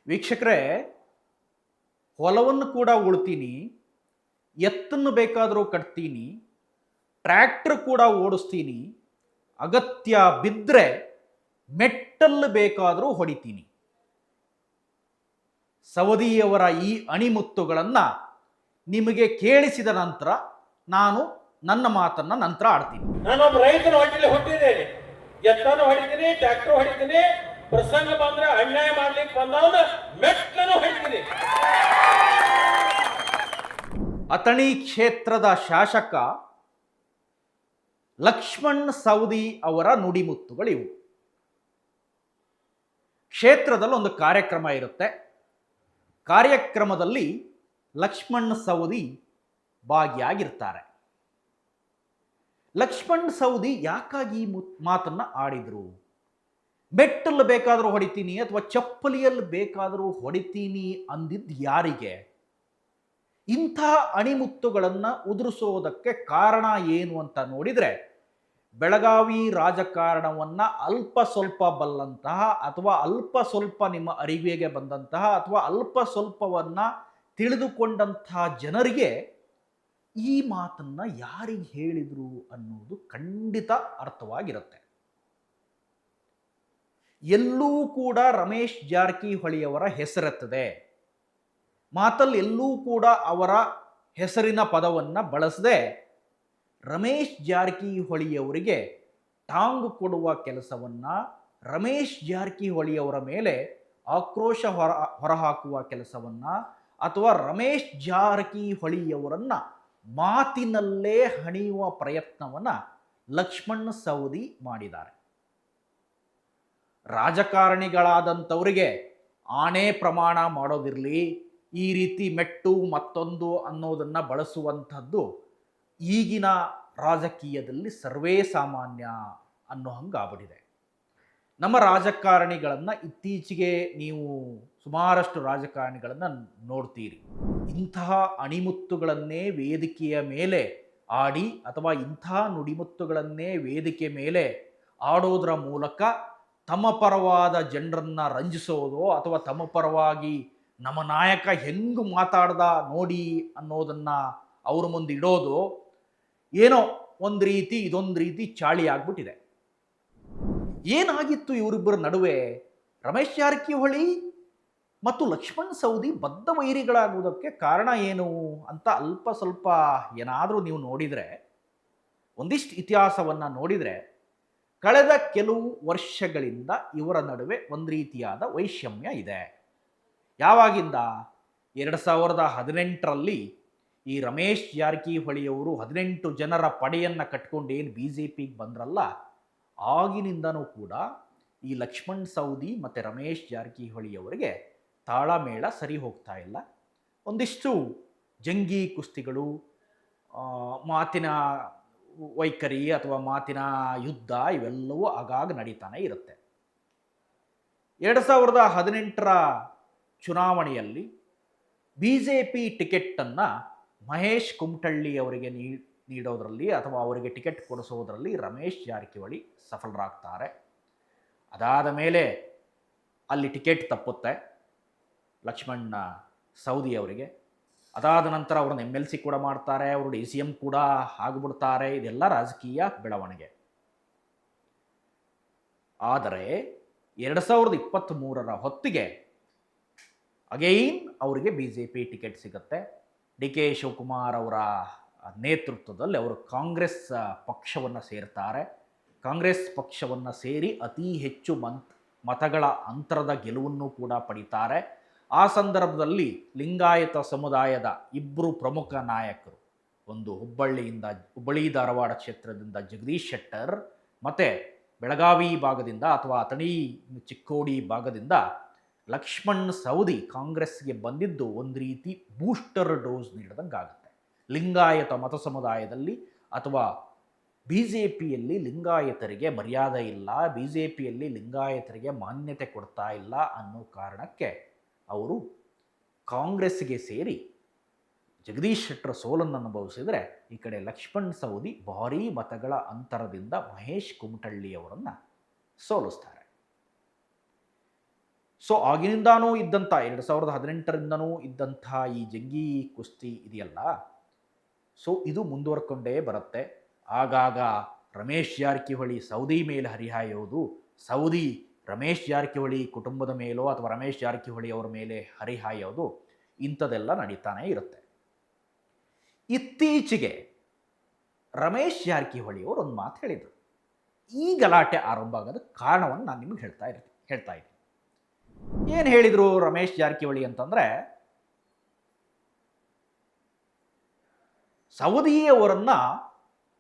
ವೀಕ್ಷಕರೇ, ಹೊಲವನ್ನು ಕೂಡ ಉಳ್ತೀನಿ, ಎತ್ತನ್ನು ಬೇಕಾದರೂ ಕಟ್ತೀನಿ, ಟ್ರ್ಯಾಕ್ಟರ್ ಕೂಡ ಓಡಿಸ್ತೀನಿ, ಅಗತ್ಯ ಬಿದ್ದರೆ ಮೆಟ್ಟಲು ಬೇಕಾದರೂ ಹೊಡಿತೀನಿ. ಸವದಿಯವರ ಈ ಅಣಿಮುತ್ತುಗಳನ್ನು ನಿಮಗೆ ಕೇಳಿಸಿದ ನಂತರ ನಾನು ನನ್ನ ಮಾತನ್ನು ನಂತರ ಆಡ್ತೀನಿ. ನಾನೊಬ್ಬ ರೈತನ ಹೊಟ್ಟೆಲಿ ಹುಟ್ಟಿದ್ದೇನೆ, ಎತ್ತನ್ನು ಹೊಡಿತೀನಿ, ಟ್ರ್ಯಾಕ್ಟರ್ ಹೊಡಿತೀನಿ, ಪ್ರಸಂಗ ಬಂದ್ರೆ ಅನ್ಯಾಯ ಮಾಡ್ಲಿಕ್ಕೆ ಬಂದವನ ಮೆಟ್ಟಲನ್ನು ಹೊಡಿತೀನಿ. ಅಥಣಿ ಕ್ಷೇತ್ರದ ಶಾಸಕ ಲಕ್ಷ್ಮಣ್ ಸವದಿ ಅವರ ನುಡಿಮುತ್ತುಗಳಿವು. ಕ್ಷೇತ್ರದಲ್ಲಿ ಒಂದು ಕಾರ್ಯಕ್ರಮ ಇರುತ್ತೆ. ಕಾರ್ಯಕ್ರಮದಲ್ಲಿ ಲಕ್ಷ್ಮಣ್ ಸವದಿ ಭಾಗಿಯಾಗಿರ್ತಾರೆ. ಲಕ್ಷ್ಮಣ್ ಸವದಿ ಯಾಕಾಗಿ ಈ ಮಾತನ್ನ ಆಡಿದ್ರು? ಮೆಟ್ಟಲು ಬೇಕಾದರೂ ಹೊಡಿತೀನಿ ಅಥವಾ ಚಪ್ಪಲಿಯಲ್ಲಿ ಬೇಕಾದರೂ ಹೊಡಿತೀನಿ ಅಂದಿದ್ದು ಯಾರಿಗೆ? ಇಂಥ ಅಣಿಮುತ್ತುಗಳನ್ನು ಉದುರಿಸೋದಕ್ಕೆ ಕಾರಣ ಏನು ಅಂತ ನೋಡಿದರೆ, ಬೆಳಗಾವಿ ರಾಜಕಾರಣವನ್ನು ಅಲ್ಪ ಸ್ವಲ್ಪ ಬಲ್ಲಂತಹ ಅಥವಾ ಅಲ್ಪ ಸ್ವಲ್ಪ ನಿಮ್ಮ ಅರಿವಿಗೆ ಬಂದಂತಹ ಅಥವಾ ಅಲ್ಪ ಸ್ವಲ್ಪವನ್ನು ತಿಳಿದುಕೊಂಡಂತಹ ಜನರಿಗೆ ಈ ಮಾತನ್ನು ಯಾರಿಗೆ ಹೇಳಿದರು ಅನ್ನೋದು ಖಂಡಿತ ಅರ್ಥವಾಗಿರುತ್ತೆ. ಎಲ್ಲೂ ಕೂಡ ರಮೇಶ್ ಜಾರಕಿಹೊಳಿಯವರ ಹೆಸರೆತ್ತದೆ. ಮಾತಲ್ಲಿ ಎಲ್ಲೂ ಕೂಡ ಅವರ ಹೆಸರಿನ ಪದವನ್ನು ಬಳಸದೆ ರಮೇಶ್ ಜಾರಕಿಹೊಳಿಯವರಿಗೆ ಟಾಂಗ್ ಕೊಡುವ ಕೆಲಸವನ್ನು, ರಮೇಶ್ ಜಾರಕಿಹೊಳಿಯವರ ಮೇಲೆ ಆಕ್ರೋಶ ಹೊರಹಾಕುವ ಕೆಲಸವನ್ನು ಅಥವಾ ರಮೇಶ್ ಜಾರಕಿಹೊಳಿಯವರನ್ನು ಮಾತಿನಲ್ಲೇ ಹಣಿಯುವ ಪ್ರಯತ್ನವನ್ನು ಲಕ್ಷ್ಮಣ್ ಸವದಿ ಮಾಡಿದ್ದಾರೆ. ರಾಜಕಾರಣಿಗಳಾದಂಥವರಿಗೆ ಆಣೆ ಪ್ರಮಾಣ ಮಾಡೋದಿರಲಿ, ಈ ರೀತಿ ಮೆಟ್ಟು ಮತ್ತೊಂದು ಅನ್ನೋದನ್ನು ಬಳಸುವಂಥದ್ದು ಈಗಿನ ರಾಜಕೀಯದಲ್ಲಿ ಸರ್ವೇ ಸಾಮಾನ್ಯ ಅನ್ನೋ ಹಂಗಾಗ್ಬಿಟ್ಟಿದೆ. ನಮ್ಮ ರಾಜಕಾರಣಿಗಳನ್ನು ಇತ್ತೀಚೆಗೆ ನೀವು ಸುಮಾರಷ್ಟು ರಾಜಕಾರಣಿಗಳನ್ನು ನೋಡ್ತೀರಿ. ಇಂತಹ ಅಣಿಮುತ್ತುಗಳನ್ನೇ ವೇದಿಕೆಯ ಮೇಲೆ ಆಡಿ ಅಥವಾ ಇಂತಹ ನುಡಿಮುತ್ತುಗಳನ್ನೇ ವೇದಿಕೆ ಮೇಲೆ ಆಡೋದರ ಮೂಲಕ ತಮ್ಮ ಪರವಾದ ಜನರನ್ನು ರಂಜಿಸೋದು ಅಥವಾ ತಮ್ಮ ಪರವಾಗಿ ನಮ್ಮ ನಾಯಕ ಹೆಂಗೆ ಮಾತಾಡ್ದ ನೋಡಿ ಅನ್ನೋದನ್ನು ಅವ್ರ ಮುಂದೆ ಇಡೋದು ಏನೋ ಒಂದು ರೀತಿ ಇದೊಂದು ರೀತಿ ಚಾಳಿ ಆಗ್ಬಿಟ್ಟಿದೆ. ಏನಾಗಿತ್ತು ಇವರಿಬ್ಬರ ನಡುವೆ? ರಮೇಶ್ ಜಾರಕಿಹೊಳಿ ಮತ್ತು ಲಕ್ಷ್ಮಣ್ ಸವದಿ ಬದ್ಧ ವೈರಿಗಳಾಗುವುದಕ್ಕೆ ಕಾರಣ ಏನು ಅಂತ ಅಲ್ಪ ಸ್ವಲ್ಪ ಏನಾದರೂ ನೀವು ನೋಡಿದರೆ, ಒಂದಿಷ್ಟು ಇತಿಹಾಸವನ್ನು ನೋಡಿದರೆ, ಕಳೆದ ಕೆಲವು ವರ್ಷಗಳಿಂದ ಇವರ ನಡುವೆ ಒಂದು ರೀತಿಯಾದ ವೈಷಮ್ಯ ಇದೆ. ಯಾವಾಗಿಂದ? 2018ರಲ್ಲಿ ಈ ರಮೇಶ್ ಜಾರಕಿಹೊಳಿಯವರು 18 ಜನರ ಪಡೆಯನ್ನು ಕಟ್ಕೊಂಡು ಏನು BJPಗೆ ಬಂದ್ರಲ್ಲ, ಆಗಿನಿಂದನೂ ಕೂಡ ಈ ಲಕ್ಷ್ಮಣ್ ಸವದಿ ಮತ್ತು ರಮೇಶ್ ಜಾರಕಿಹೊಳಿಯವರಿಗೆ ತಾಳಮೇಳ ಸರಿ ಹೋಗ್ತಾ ಇಲ್ಲ. ಒಂದಿಷ್ಟು ಜಂಗಿ ಕುಸ್ತಿಗಳು, ಮಾತಿನ ವೈಖರಿ ಅಥವಾ ಮಾತಿನ ಯುದ್ಧ ಇವೆಲ್ಲವೂ ಆಗಾಗ ನಡೀತಾನೆ ಇರುತ್ತೆ. 2018ರ ಚುನಾವಣೆಯಲ್ಲಿ BJP ಟಿಕೆಟನ್ನು ಮಹೇಶ್ ಕುಮಟಳ್ಳಿ ಅವರಿಗೆ ನೀಡೋದರಲ್ಲಿ ಅಥವಾ ಅವರಿಗೆ ಟಿಕೆಟ್ ಕೊಡಿಸೋದರಲ್ಲಿ ರಮೇಶ್ ಜಾರಕಿಹೊಳಿ ಸಫಲರಾಗ್ತಾರೆ. ಅದಾದ ಮೇಲೆ ಅಲ್ಲಿ ಟಿಕೆಟ್ ತಪ್ಪುತ್ತೆ ಲಕ್ಷ್ಮಣ್ ಸವದಿ ಅವರಿಗೆ. ಅದಾದ ನಂತರ ಅವ್ರನ್ನ MLC ಕೂಡ ಮಾಡ್ತಾರೆ, ಅವರು DCM ಕೂಡ ಆಗಿಬಿಡ್ತಾರೆ. ಇದೆಲ್ಲ ರಾಜಕೀಯ ಬೆಳವಣಿಗೆ. ಆದರೆ 2023ರ ಹೊತ್ತಿಗೆ ಅಗೈನ್ ಅವರಿಗೆ BJP ಟಿಕೆಟ್ ಸಿಗುತ್ತೆ. DK ಶಿವಕುಮಾರ್ ಅವರ ನೇತೃತ್ವದಲ್ಲಿ ಅವರು ಕಾಂಗ್ರೆಸ್ ಪಕ್ಷವನ್ನು ಸೇರ್ತಾರೆ. ಕಾಂಗ್ರೆಸ್ ಪಕ್ಷವನ್ನು ಸೇರಿ ಅತಿ ಹೆಚ್ಚು ಮತಗಳ ಅಂತರದ ಗೆಲುವನ್ನು ಕೂಡ ಪಡಿತಾರೆ. ಆ ಸಂದರ್ಭದಲ್ಲಿ ಲಿಂಗಾಯತ ಸಮುದಾಯದ ಇಬ್ಬರು ಪ್ರಮುಖ ನಾಯಕರು, ಒಂದು ಹುಬ್ಬಳ್ಳಿ ಧಾರವಾಡ ಕ್ಷೇತ್ರದಿಂದ ಜಗದೀಶ್ ಶೆಟ್ಟರ್ ಮತ್ತು ಬೆಳಗಾವಿ ಭಾಗದಿಂದ ಅಥವಾ ಅಥಣಿ ಚಿಕ್ಕೋಡಿ ಭಾಗದಿಂದ ಲಕ್ಷ್ಮಣ್ ಸವದಿ ಕಾಂಗ್ರೆಸ್ಗೆ ಬಂದಿದ್ದು ಒಂದು ರೀತಿ ಬೂಸ್ಟರ್ ಡೋಸ್ ನೀಡಿದಂಗಾಗುತ್ತೆ. ಲಿಂಗಾಯತ ಮತ ಸಮುದಾಯದಲ್ಲಿ ಅಥವಾ BJPಯಲ್ಲಿ ಲಿಂಗಾಯತರಿಗೆ ಮರ್ಯಾದೆ ಇಲ್ಲ, BJPಯಲ್ಲಿ ಲಿಂಗಾಯತರಿಗೆ ಮಾನ್ಯತೆ ಕೊಡ್ತಾ ಇಲ್ಲ ಅನ್ನೋ ಕಾರಣಕ್ಕೆ ಅವರು ಕಾಂಗ್ರೆಸ್ಗೆ ಸೇರಿ ಜಗದೀಶ್ ಶೆಟ್ಟರ್ ಸೋಲನ್ನು ಅನುಭವಿಸಿದರೆ, ಈ ಕಡೆ ಲಕ್ಷ್ಮಣ್ ಸವದಿ ಭಾರೀ ಮತಗಳ ಅಂತರದಿಂದ ಮಹೇಶ್ ಕುಮಟಳ್ಳಿ ಅವರನ್ನು ಸೋಲಿಸ್ತಾರೆ. ಸೊ ಆಗಿನಿಂದಾನೂ ಇದ್ದಂಥ 2018ರಿಂದನೂ ಇದ್ದಂಥ ಈ ಜಂಗಿ ಕುಸ್ತಿ ಇದೆಯಲ್ಲ, ಸೊ ಇದು ಮುಂದುವರ್ಕೊಂಡೇ ಬರುತ್ತೆ. ಆಗಾಗ ರಮೇಶ್ ಜಾರಕಿಹೊಳಿ ಸೌದಿ ಮೇಲೆ ಹರಿಹಾಯೋದು, ಸೌದಿ ರಮೇಶ್ ಜಾರಕಿಹೊಳಿ ಕುಟುಂಬದ ಮೇಲೋ ಅಥವಾ ರಮೇಶ್ ಜಾರಕಿಹೊಳಿ ಅವರ ಮೇಲೆ ಹರಿಹಾಯೋದು, ಇಂಥದ್ದೆಲ್ಲ ನಡೀತಾನೆ ಇರುತ್ತೆ. ಇತ್ತೀಚೆಗೆ ರಮೇಶ್ ಜಾರಕಿಹೊಳಿ ಅವರು ಒಂದು ಮಾತು ಹೇಳಿದರು. ಈ ಗಲಾಟೆ ಆರಂಭ ಆಗೋದ ಕಾರಣವನ್ನು ನಾನು ನಿಮಗೆ ಹೇಳ್ತಾ ಇದ್ದೀನಿ. ಏನು ಹೇಳಿದರು ರಮೇಶ್ ಜಾರಕಿಹೊಳಿ ಅಂತಂದರೆ, ಸವದಿಯವರನ್ನು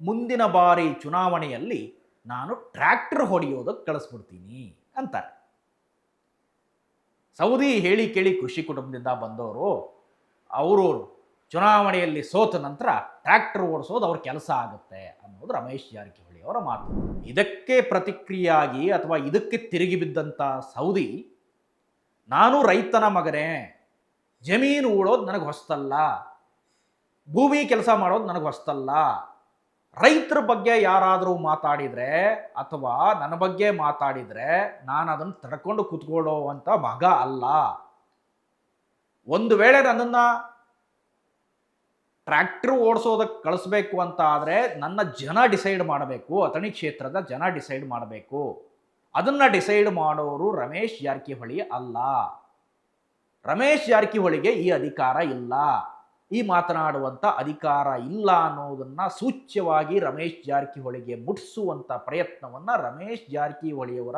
ಮುಂದಿನ ಬಾರಿ ಚುನಾವಣೆಯಲ್ಲಿ ನಾನು ಟ್ರ್ಯಾಕ್ಟರ್ ಹೊಡೆಯೋದಕ್ಕೆ ಕಳಿಸ್ಬಿಡ್ತೀನಿ ಅಂತಾರೆ. ಸೌದಿ ಹೇಳಿ ಕೇಳಿ ಕೃಷಿ ಕುಟುಂಬದಿಂದ ಬಂದವರು, ಅವರು ಚುನಾವಣೆಯಲ್ಲಿ ಸೋತ ನಂತರ ಟ್ರ್ಯಾಕ್ಟರ್ ಓಡಿಸೋದು ಅವ್ರ ಕೆಲಸ ಆಗುತ್ತೆ ಅನ್ನೋದು ರಮೇಶ್ ಜಾರಕಿಹೊಳಿ ಅವರ ಮಾತು. ಇದಕ್ಕೆ ಪ್ರತಿಕ್ರಿಯೆಯಾಗಿ ಅಥವಾ ಇದಕ್ಕೆ ತಿರುಗಿ ಬಿದ್ದಂಥ ಸೌದಿ, ನಾನು ರೈತನ ಮಗನೇ, ಜಮೀನು ಉಳೋದು ನನಗೆ ಹೊಸ್ತಲ್ಲ, ಭೂಮಿ ಕೆಲಸ ಮಾಡೋದು ನನಗೆ ಹೊಸ್ತಲ್ಲ, ರೈತರ ಬಗ್ಗೆ ಯಾರಾದರೂ ಮಾತಾಡಿದರೆ ಅಥವಾ ನನ್ನ ಬಗ್ಗೆ ಮಾತಾಡಿದರೆ ನಾನು ಅದನ್ನು ತಡ್ಕೊಂಡು ಕೂತ್ಕೊಳ್ಳೋವಂಥ ಮಗ ಅಲ್ಲ. ಒಂದು ವೇಳೆ ನನ್ನನ್ನು ಟ್ರ್ಯಾಕ್ಟರ್ ಓಡಿಸೋದಕ್ಕೆ ಕಳಿಸ್ಬೇಕು ಅಂತ ಆದರೆ ನನ್ನ ಜನ ಡಿಸೈಡ್ ಮಾಡಬೇಕು, ಅಥಣಿ ಕ್ಷೇತ್ರದ ಜನ ಡಿಸೈಡ್ ಮಾಡಬೇಕು. ಅದನ್ನು ಡಿಸೈಡ್ ಮಾಡೋರು ರಮೇಶ್ ಜಾರಕಿಹೊಳಿ ಅಲ್ಲ. ರಮೇಶ್ ಜಾರಕಿಹೊಳಿಗೆ ಈ ಅಧಿಕಾರ ಇಲ್ಲ, ಈ ಮಾತನಾಡುವಂಥ ಅಧಿಕಾರ ಇಲ್ಲ ಅನ್ನೋದನ್ನು ಸೂಚ್ಯವಾಗಿ ರಮೇಶ್ ಜಾರಕಿಹೊಳಿಗೆ ಮುಟ್ಟಿಸುವಂಥ ಪ್ರಯತ್ನವನ್ನು ರಮೇಶ್ ಜಾರಕಿಹೊಳಿಯವರ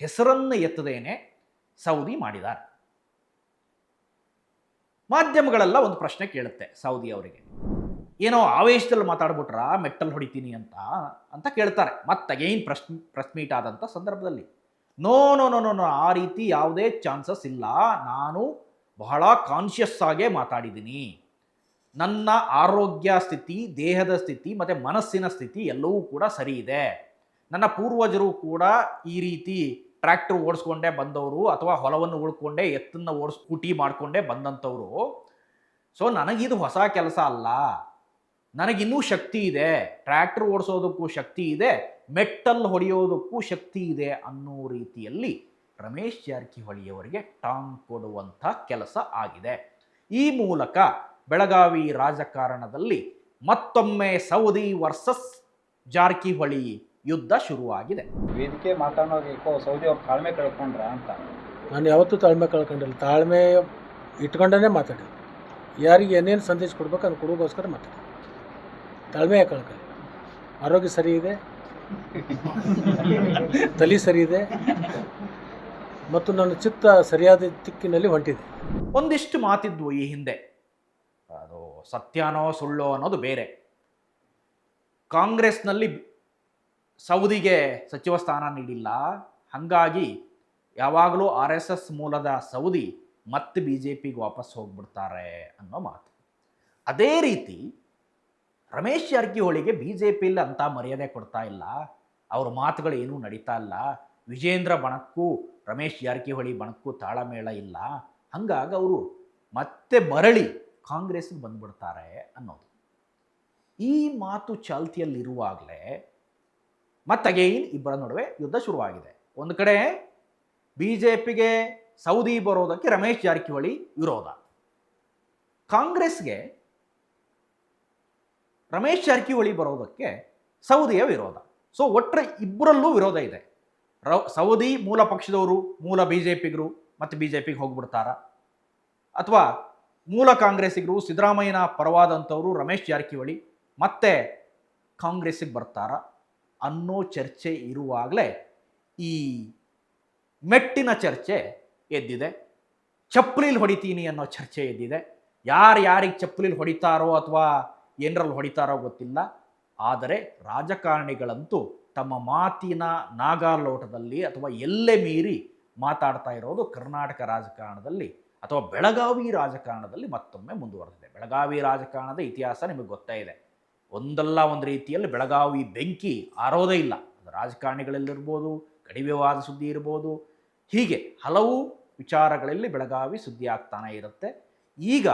ಹೆಸರನ್ನು ಎತ್ತದೇನೆ ಸೌದಿ ಮಾಡಿದ್ದಾರೆ. ಮಾಧ್ಯಮಗಳೆಲ್ಲ ಒಂದು ಪ್ರಶ್ನೆ ಕೇಳುತ್ತೆ ಸೌದಿ ಅವರಿಗೆ, ಏನೋ ಆವೇಶದಲ್ಲಿ ಮಾತಾಡ್ಬಿಟ್ರ ಮೆಟ್ಟಲ್ ಹೊಡಿತೀನಿ ಅಂತ ಕೇಳ್ತಾರೆ. ಮತ್ತೆ ಅಗೈನ್ ಪ್ರೆಸ್ ಮೀಟ್ ಆದಂಥ ಸಂದರ್ಭದಲ್ಲಿ ನೋ ನೋ ನೋ ನೋ ಆ ರೀತಿ ಯಾವುದೇ ಚಾನ್ಸಸ್ ಇಲ್ಲ, ನಾನು ಬಹಳ ಕಾನ್ಷಿಯಸ್ ಆಗೇ ಮಾತಾಡಿದ್ದೀನಿ. ನನ್ನ ಆರೋಗ್ಯ ಸ್ಥಿತಿ, ದೇಹದ ಸ್ಥಿತಿ ಮತ್ತು ಮನಸ್ಸಿನ ಸ್ಥಿತಿ ಎಲ್ಲವೂ ಕೂಡ ಸರಿ ಇದೆ. ನನ್ನ ಪೂರ್ವಜರು ಕೂಡ ಈ ರೀತಿ ಟ್ರ್ಯಾಕ್ಟರ್ ಓಡಿಸ್ಕೊಂಡೇ ಬಂದವರು ಅಥವಾ ಹೊಲವನ್ನು ಉಳ್ಕೊಂಡೇ ಎತ್ತನ್ನು ಸ್ಕೂಟಿ ಮಾಡಿಕೊಂಡೇ ಬಂದಂಥವ್ರು. ಸೊ ನನಗಿದು ಹೊಸ ಕೆಲಸ ಅಲ್ಲ, ನನಗಿನ್ನೂ ಶಕ್ತಿ ಇದೆ, ಟ್ರ್ಯಾಕ್ಟರ್ ಓಡಿಸೋದಕ್ಕೂ ಶಕ್ತಿ ಇದೆ, ಮೆಟ್ಟಲ್ ಹೊಡೆಯೋದಕ್ಕೂ ಶಕ್ತಿ ಇದೆ ಅನ್ನೋ ರೀತಿಯಲ್ಲಿ ರಮೇಶ್ ಜಾರಕಿಹೊಳಿಯವರಿಗೆ ಟಾಂಗ್ ಕೊಡುವಂಥ ಕೆಲಸ ಆಗಿದೆ. ಈ ಮೂಲಕ ಬೆಳಗಾವಿ ರಾಜಕಾರಣದಲ್ಲಿ ಮತ್ತೊಮ್ಮೆ ಸೌದಿ ವರ್ಸಸ್ ಜಾರಕಿಹೊಳಿ ಯುದ್ಧ ಶುರುವಾಗಿದೆ. ವೇದಿಕೆ ಮಾತಾಡೋದಕ್ಕೋ ಸೌದಿ ಅವ್ರು ತಾಳ್ಮೆ ಕಳ್ಕೊಂಡ್ರ ಅಂತ. ನಾನು ಯಾವತ್ತೂ ತಾಳ್ಮೆ ಕಳ್ಕೊಂಡಿಲ್ಲ, ತಾಳ್ಮೆ ಇಟ್ಕೊಂಡೇ ಮಾತಾಡಿ. ಯಾರಿಗೆ ಏನೇನು ಸಂದೇಶ ಕೊಡ್ಬೇಕು ಅದನ್ನು ಕೊಡೋಗೋಸ್ಕರ ಮಾತಾಡಿ. ತಾಳ್ಮೆ ಕಳ್ಕೊಳ್ಳಿ. ಆರೋಗ್ಯ ಸರಿ ಇದೆ, ತಲೆ ಸರಿ ಇದೆ ಮತ್ತು ನನ್ನ ಚಿತ್ತ ಸರಿಯಾದ ದಿಕ್ಕಿನಲ್ಲಿ ಹೊಂಟಿದೆ. ಒಂದಿಷ್ಟು ಮಾತಿದ್ವು ಈ ಹಿಂದೆ, ಅದು ಸತ್ಯನೋ ಸುಳ್ಳೋ ಅನ್ನೋದು ಬೇರೆ. ಕಾಂಗ್ರೆಸ್ನಲ್ಲಿ ಸೌದಿಗೆ ಸಚಿವ ಸ್ಥಾನ ನೀಡಿಲ್ಲ, ಹಾಗಾಗಿ ಯಾವಾಗಲೂ RSS ಮೂಲದ ಸೌದಿ ಮತ್ತೆ BJPಗೆ ವಾಪಸ್ ಹೋಗ್ಬಿಡ್ತಾರೆ ಅನ್ನೋ ಮಾತು. ಅದೇ ರೀತಿ ರಮೇಶ್ ಜಾರಕಿಹೊಳಿಗೆ BJPಯಲ್ಲಿ ಅಂಥ ಮರ್ಯಾದೆ ಕೊಡ್ತಾ ಇಲ್ಲ, ಅವ್ರ ಮಾತುಗಳು ಏನೂ ನಡೀತಾ ಇಲ್ಲ. ವಿಜೇಂದ್ರ ಬಣಕ್ಕೂ ರಮೇಶ್ ಜಾರಕಿಹೊಳಿ ಬಣಕ್ಕೂ ತಾಳಮೇಳ ಇಲ್ಲ, ಹಂಗಾಗಿ ಅವರು ಮತ್ತೆ ಮರಳಿ ಕಾಂಗ್ರೆಸ್ಗೆ ಬಂದ್ಬಿಡ್ತಾರೆ ಅನ್ನೋದು. ಈ ಮಾತು ಚಾಲ್ತಿಯಲ್ಲಿರುವಾಗಲೇ ಮತ್ತಗೈನ್ ಇಬ್ಬರ ನಡುವೆ ಯುದ್ಧ ಶುರುವಾಗಿದೆ. ಒಂದು ಕಡೆ BJPಗೆ ಸೌದಿ ಬರೋದಕ್ಕೆ ರಮೇಶ್ ಜಾರಕಿಹೊಳಿ ವಿರೋಧ, ಕಾಂಗ್ರೆಸ್ಗೆ ರಮೇಶ್ ಜಾರಕಿಹೊಳಿ ಬರೋದಕ್ಕೆ ಸೌದಿಯ ವಿರೋಧ. ಸೊ ಒಟ್ಟರೆ ಇಬ್ಬರಲ್ಲೂ ವಿರೋಧ ಇದೆ. ಸೌದಿ ಮೂಲ ಪಕ್ಷದವರು ಮೂಲ BJPಗರು ಮತ್ತು BJPಗೆ ಹೋಗ್ಬಿಡ್ತಾರ, ಅಥವಾ ಮೂಲ ಕಾಂಗ್ರೆಸ್ಸಿಗರು ಸಿದ್ದರಾಮಯ್ಯನ ಪರವಾದಂಥವರು ರಮೇಶ್ ಜಾರಕಿಹೊಳಿ ಮತ್ತೆ ಕಾಂಗ್ರೆಸ್ಸಿಗೆ ಬರ್ತಾರ ಅನ್ನೋ ಚರ್ಚೆ ಇರುವಾಗಲೇ ಈ ಮೆಟ್ಟಿನ ಚರ್ಚೆ ಎದ್ದಿದೆ. ಚಪ್ಪಲಿಲಿ ಹೊಡಿತೀನಿ ಅನ್ನೋ ಚರ್ಚೆ ಎದ್ದಿದೆ. ಯಾರಿಗೆ ಚಪ್ಪಲಿಲಿ ಹೊಡಿತಾರೋ ಅಥವಾ ಏನರಲ್ಲಿ ಹೊಡಿತಾರೋ ಗೊತ್ತಿಲ್ಲ, ಆದರೆ ರಾಜಕಾರಣಿಗಳಂತೂ ತಮ್ಮ ಮಾತಿನ ನಾಗಾಲೋಟದಲ್ಲಿ ಅಥವಾ ಎಲ್ಲೇ ಮೀರಿ ಮಾತಾಡ್ತಾ ಇರೋದು ಕರ್ನಾಟಕ ರಾಜಕಾರಣದಲ್ಲಿ ಅಥವಾ ಬೆಳಗಾವಿ ರಾಜಕಾರಣದಲ್ಲಿ ಮತ್ತೊಮ್ಮೆ ಮುಂದುವರೆದಿದೆ. ಬೆಳಗಾವಿ ರಾಜಕಾರಣದ ಇತಿಹಾಸ ನಿಮಗೆ ಗೊತ್ತೇ ಇದೆ. ಒಂದಲ್ಲ ಒಂದು ರೀತಿಯಲ್ಲಿ ಬೆಳಗಾವಿ ಬೆಂಕಿ ಆರೋದೇ ಇಲ್ಲ. ಅದು ರಾಜಕಾರಣಿಗಳಲ್ಲಿರ್ಬೋದು, ಗಡಿ ವಿವಾದ ಸುದ್ದಿ ಇರ್ಬೋದು, ಹೀಗೆ ಹಲವು ವಿಚಾರಗಳಲ್ಲಿ ಬೆಳಗಾವಿ ಸುದ್ದಿ ಆಗ್ತಾನೆ ಇರುತ್ತೆ. ಈಗ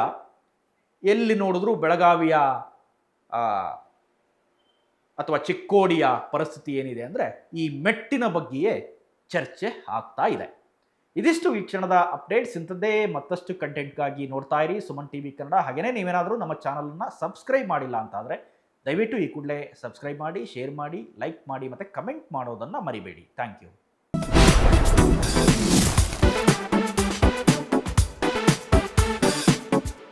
ಎಲ್ಲಿ ನೋಡಿದ್ರೂ ಬೆಳಗಾವಿಯ ಅಥವಾ ಚಿಕ್ಕೋಡಿಯ ಪರಿಸ್ಥಿತಿ ಏನಿದೆ ಅಂದರೆ ಈ ಮೆಟ್ಟಿನ ಬಗ್ಗೆಯೇ ಚರ್ಚೆ ಆಗ್ತಾ ಇದೆ. ಇದಿಷ್ಟು ಈ ಕ್ಷಣದ ಅಪ್ಡೇಟ್ಸ್. ಇಂಥದ್ದೇ ಮತ್ತಷ್ಟು ಕಂಟೆಂಟ್ಗಾಗಿ ನೋಡ್ತಾ ಇರಿ ಸುಮನ್ ಟಿವಿ ಕನ್ನಡ. ಹಾಗೆಯೇ ನೀವೇನಾದರೂ ನಮ್ಮ ಚಾನಲನ್ನು ಸಬ್ಸ್ಕ್ರೈಬ್ ಮಾಡಿಲ್ಲ ಅಂತಾದರೆ ದಯವಿಟ್ಟು ಈ ಕೂಡಲೇ ಸಬ್ಸ್ಕ್ರೈಬ್ ಮಾಡಿ, ಶೇರ್ ಮಾಡಿ, ಲೈಕ್ ಮಾಡಿ ಮತ್ತು ಕಮೆಂಟ್ ಮಾಡೋದನ್ನು ಮರಿಬೇಡಿ. Thank you.